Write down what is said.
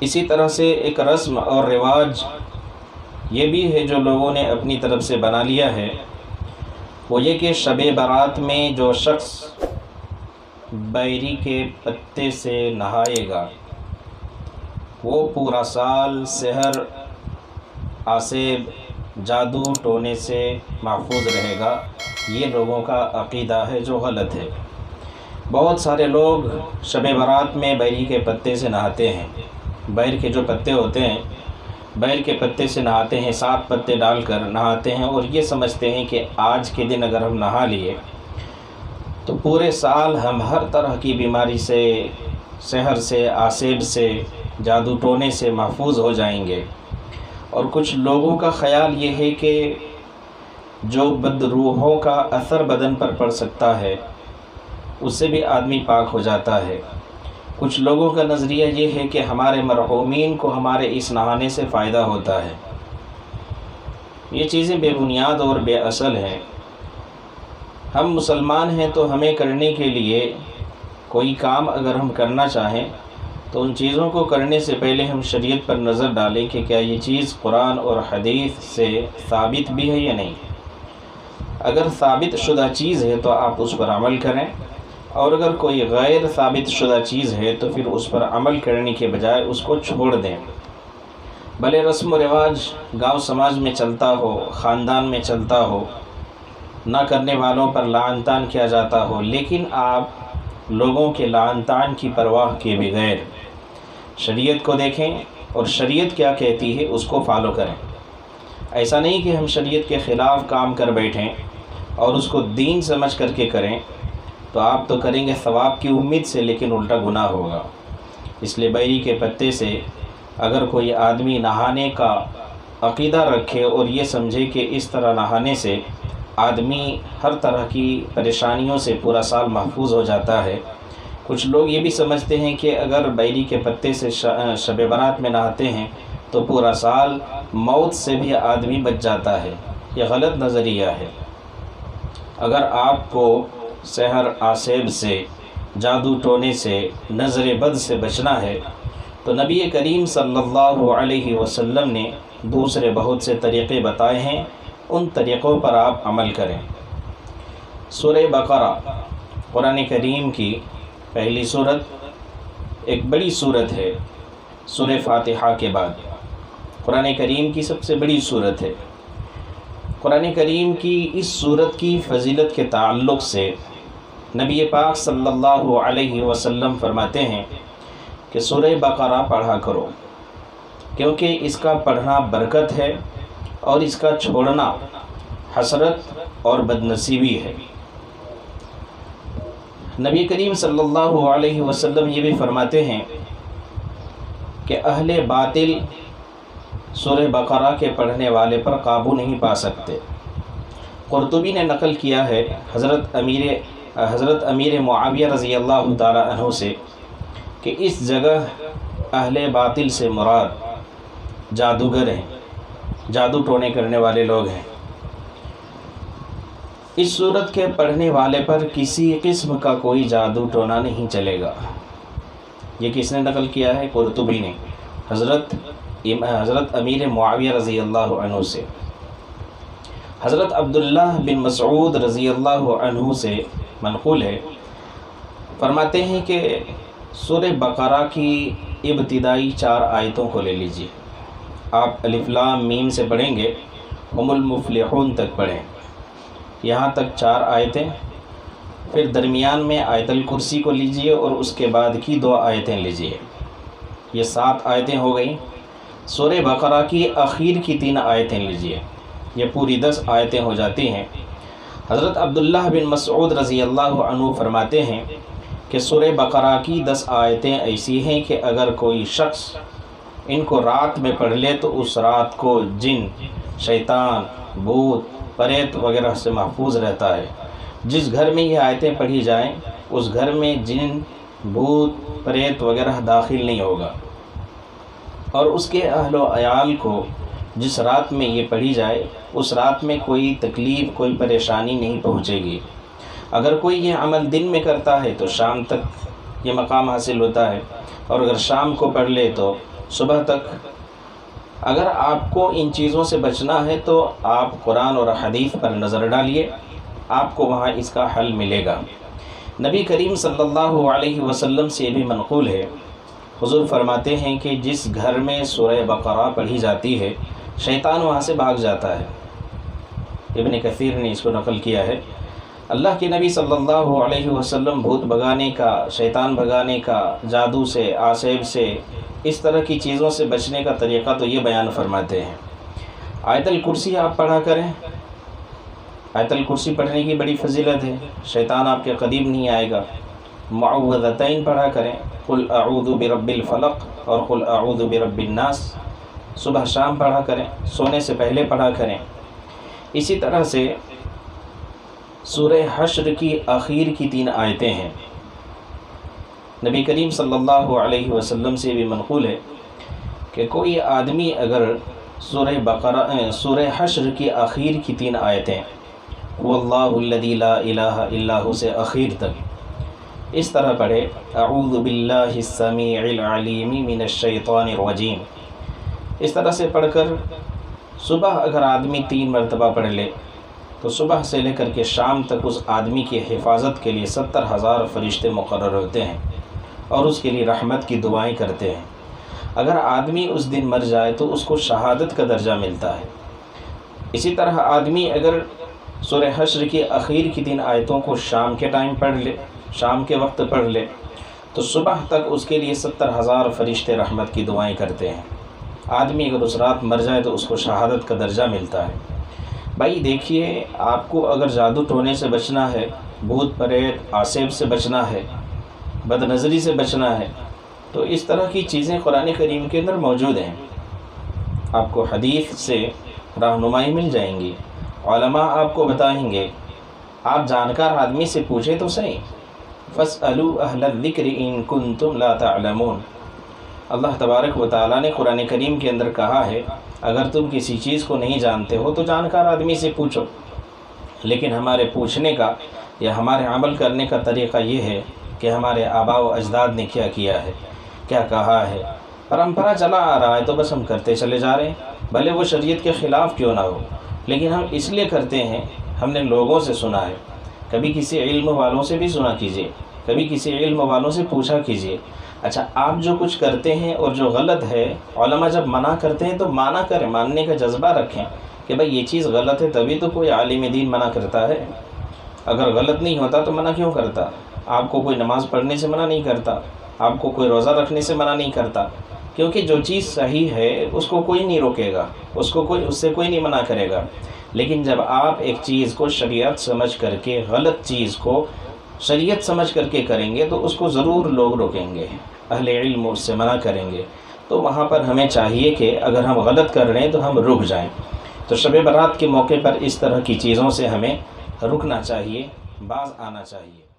اسی طرح سے ایک رسم اور رواج یہ بھی ہے جو لوگوں نے اپنی طرف سے بنا لیا ہے، وہ یہ کہ شب برات میں جو شخص بیری کے پتے سے نہائے گا وہ پورا سال سحر، آسیب، جادو ٹونے سے محفوظ رہے گا۔ یہ لوگوں کا عقیدہ ہے جو غلط ہے۔ بہت سارے لوگ شب برات میں بیری کے پتے سے نہاتے ہیں، بیر کے جو پتے ہوتے ہیں بیر کے پتے سے نہاتے ہیں، 7 پتے ڈال کر نہاتے ہیں، اور یہ سمجھتے ہیں کہ آج کے دن اگر ہم نہا لیے تو پورے سال ہم ہر طرح کی بیماری سے، سحر سے، آسیب سے، جادو ٹونے سے محفوظ ہو جائیں گے۔ اور کچھ لوگوں کا خیال یہ ہے کہ جو بد روحوں کا اثر بدن پر پڑ سکتا ہے اس سے بھی آدمی پاک ہو جاتا ہے۔ کچھ لوگوں کا نظریہ یہ ہے کہ ہمارے مرحومین کو ہمارے اس نہانے سے فائدہ ہوتا ہے۔ یہ چیزیں بے بنیاد اور بے اصل ہیں۔ ہم مسلمان ہیں تو ہمیں کرنے کے لیے کوئی کام اگر ہم کرنا چاہیں تو ان چیزوں کو کرنے سے پہلے ہم شریعت پر نظر ڈالیں کہ کیا یہ چیز قرآن اور حدیث سے ثابت بھی ہے یا نہیں۔ اگر ثابت شدہ چیز ہے تو آپ اس پر عمل کریں، اور اگر کوئی غیر ثابت شدہ چیز ہے تو پھر اس پر عمل کرنے کے بجائے اس کو چھوڑ دیں۔ بھلے رسم و رواج گاؤں سماج میں چلتا ہو، خاندان میں چلتا ہو، نہ کرنے والوں پر لعن طعن کیا جاتا ہو، لیکن آپ لوگوں کے لعن طعن کی پرواہ کیے بغیر شریعت کو دیکھیں اور شریعت کیا کہتی ہے اس کو فالو کریں۔ ایسا نہیں کہ ہم شریعت کے خلاف کام کر بیٹھیں اور اس کو دین سمجھ کر کے کریں، تو آپ تو کریں گے ثواب کی امید سے، لیکن الٹا گناہ ہوگا۔ اس لیے بیری کے پتے سے اگر کوئی آدمی نہانے کا عقیدہ رکھے اور یہ سمجھے کہ اس طرح نہانے سے آدمی ہر طرح کی پریشانیوں سے پورا سال محفوظ ہو جاتا ہے۔ کچھ لوگ یہ بھی سمجھتے ہیں کہ اگر بیری کے پتے سے شب برات میں نہاتے ہیں تو پورا سال موت سے بھی آدمی بچ جاتا ہے۔ یہ غلط نظریہ ہے۔ اگر آپ کو سحر، آسیب سے، جادو ٹونے سے، نظر بد سے بچنا ہے تو نبی کریم صلی اللہ علیہ وسلم نے دوسرے بہت سے طریقے بتائے ہیں، ان طریقوں پر آپ عمل کریں۔ سورہ بقرہ قرآن کریم کی پہلی سورت، ایک بڑی سورت ہے، سورہ فاتحہ کے بعد قرآن کریم کی سب سے بڑی سورت ہے۔ قرآن کریم کی اس سورت کی فضیلت کے تعلق سے نبی پاک صلی اللہ علیہ وسلم فرماتے ہیں کہ سورہ بقرہ پڑھا کرو، کیونکہ اس کا پڑھنا برکت ہے اور اس کا چھوڑنا حسرت اور بدنصیبی ہے۔ نبی کریم صلی اللہ علیہ وسلم یہ بھی فرماتے ہیں کہ اہل باطل سورہ بقرہ کے پڑھنے والے پر قابو نہیں پا سکتے۔ قرطبی نے نقل کیا ہے حضرت امیر معاویہ رضی اللہ تعالی عنہ سے کہ اس جگہ اہل باطل سے مراد جادوگر ہیں، جادو ٹونے کرنے والے لوگ ہیں۔ اس سورت کے پڑھنے والے پر کسی قسم کا کوئی جادو ٹونا نہیں چلے گا۔ یہ کس نے نقل کیا ہے؟ قرطبی نے حضرت امیر معاویہ رضی اللہ عنہ سے۔ حضرت عبداللہ بن مسعود رضی اللہ عنہ سے منقول ہے، فرماتے ہیں کہ سورہ بقرہ کی ابتدائی 4 آیتوں کو لے لیجئے۔ آپ الف لام میم سے پڑھیں گے، ہم المفلحون تک پڑھیں، یہاں تک 4 آیتیں، پھر درمیان میں آیت الکرسی کو لیجئے اور اس کے بعد کی 2 آیتیں لیجئے، یہ 7 آیتیں ہو گئیں۔ سورہ بقرہ کی اخیر کی 3 آیتیں لیجئے، یہ پوری 10 آیتیں ہو جاتی ہیں۔ حضرت عبداللہ بن مسعود رضی اللہ عنہ فرماتے ہیں کہ سورہ بقرہ کی 10 آیتیں ایسی ہیں کہ اگر کوئی شخص ان کو رات میں پڑھ لے تو اس رات کو جن، شیطان، بھوت، پریت وغیرہ سے محفوظ رہتا ہے۔ جس گھر میں یہ آیتیں پڑھی جائیں اس گھر میں جن، بھوت، پریت وغیرہ داخل نہیں ہوگا، اور اس کے اہل و عیال کو جس رات میں یہ پڑھی جائے اس رات میں کوئی تکلیف، کوئی پریشانی نہیں پہنچے گی۔ اگر کوئی یہ عمل دن میں کرتا ہے تو شام تک یہ مقام حاصل ہوتا ہے، اور اگر شام کو پڑھ لے تو صبح تک اگر آپ کو ان چیزوں سے بچنا ہے تو آپ قرآن اور حدیث پر نظر ڈالیے، آپ کو وہاں اس کا حل ملے گا۔ نبی کریم صلی اللہ علیہ وسلم سے بھی منقول ہے، حضور فرماتے ہیں کہ جس گھر میں سورہ بقرہ پڑھی جاتی ہے شیطان وہاں سے بھاگ جاتا ہے۔ ابن کثیر نے اس کو نقل کیا ہے۔ اللہ کے نبی صلی اللہ علیہ وسلم بھوت بھگانے کا، شیطان بھگانے کا، جادو سے، آسیب سے، اس طرح کی چیزوں سے بچنے کا طریقہ تو یہ بیان فرماتے ہیں۔ آیت الکرسی آپ پڑھا کریں، آیت الکرسی پڑھنے کی بڑی فضیلت ہے، شیطان آپ کے قریب نہیں آئے گا۔ معوذتین پڑھا کریں، قل اعوذ برب الفلق اور قل اعوذ برب الناس، صبح شام پڑھا کریں، سونے سے پہلے پڑھا کریں۔ اسی طرح سے سورہ حشر کی آخر کی 3 آیتیں ہیں، نبی کریم صلی اللہ علیہ وسلم سے بھی منقول ہے کہ کوئی آدمی اگر سورہ حشر کی آخر کی 3 آیتیں واللہ الذی لا الہ الا ہو سے اخیر تک اس طرح پڑھے، اعوذ باللہ السمیع العلیم من الشیطان الرجیم، اس طرح سے پڑھ کر صبح اگر آدمی 3 مرتبہ پڑھ لے تو صبح سے لے کر کے شام تک اس آدمی کی حفاظت کے لیے 70,000 فرشتے مقرر ہوتے ہیں اور اس کے لیے رحمت کی دعائیں کرتے ہیں۔ اگر آدمی اس دن مر جائے تو اس کو شہادت کا درجہ ملتا ہے۔ اسی طرح آدمی اگر سورہ حشر کی آخر کی 3 آیتوں کو شام کے ٹائم پڑھ لے، شام کے وقت پڑھ لے تو صبح تک اس کے لیے 70,000 فرشتے رحمت کی دعائیں کرتے ہیں۔ آدمی اگر اس رات مر جائے تو اس کو شہادت کا درجہ ملتا ہے۔ بھائی دیکھیے، آپ کو اگر جادو ٹونے سے بچنا ہے، بھوت پریت آسیب سے بچنا ہے، بد نظری سے بچنا ہے، تو اس طرح کی چیزیں قرآن کریم کے اندر موجود ہیں، آپ کو حدیث سے رہنمائی مل جائیں گی، علماء آپ کو بتائیں گے۔ آپ جانکار آدمی سے پوچھیں تو صحیح، فَاسْأَلُوا أَهْلَ الذِّكْرِ إِن كُنتُمْ لَا تَعْلَمُونَ۔ اللہ تبارک و تعالیٰ نے قرآن کریم کے اندر کہا ہے اگر تم کسی چیز کو نہیں جانتے ہو تو جانکار آدمی سے پوچھو، لیکن ہمارے پوچھنے کا یا ہمارے عمل کرنے کا طریقہ یہ ہے کہ ہمارے آباء و اجداد نے کیا کیا ہے، کیا کہا ہے، پرمپرا چلا آ رہا ہے تو بس ہم کرتے چلے جا رہے ہیں، بھلے وہ شریعت کے خلاف کیوں نہ ہو، لیکن ہم اس لیے کرتے ہیں، ہم نے لوگوں سے سنا ہے، کبھی کسی علم والوں سے بھی سنا کیجئے، کبھی کسی علم والوں سے پوچھا کیجئے۔ اچھا، آپ جو کچھ کرتے ہیں اور جو غلط ہے، علماء جب منع کرتے ہیں تو مانا کریں، ماننے کا جذبہ رکھیں کہ بھائی یہ چیز غلط ہے، تبھی تو کوئی عالم دین منع کرتا ہے۔ اگر غلط نہیں ہوتا تو منع کیوں کرتا؟ آپ کو کوئی نماز پڑھنے سے منع نہیں کرتا، آپ کو کوئی روزہ رکھنے سے منع نہیں کرتا، کیونکہ جو چیز صحیح ہے اس کو کوئی نہیں روکے گا، اس سے کوئی نہیں منع کرے گا۔ لیکن جب آپ ایک چیز کو شریعت سمجھ کر کے، غلط چیز کو شریعت سمجھ کر کے کریں گے تو اس کو ضرور لوگ روکیں گے، اہل علم اس سے منع کریں گے۔ تو وہاں پر ہمیں چاہیے کہ اگر ہم غلط کر رہے ہیں تو ہم رک جائیں۔ تو شب برات کے موقع پر اس طرح کی چیزوں سے ہمیں رکنا چاہیے، باز آنا چاہیے۔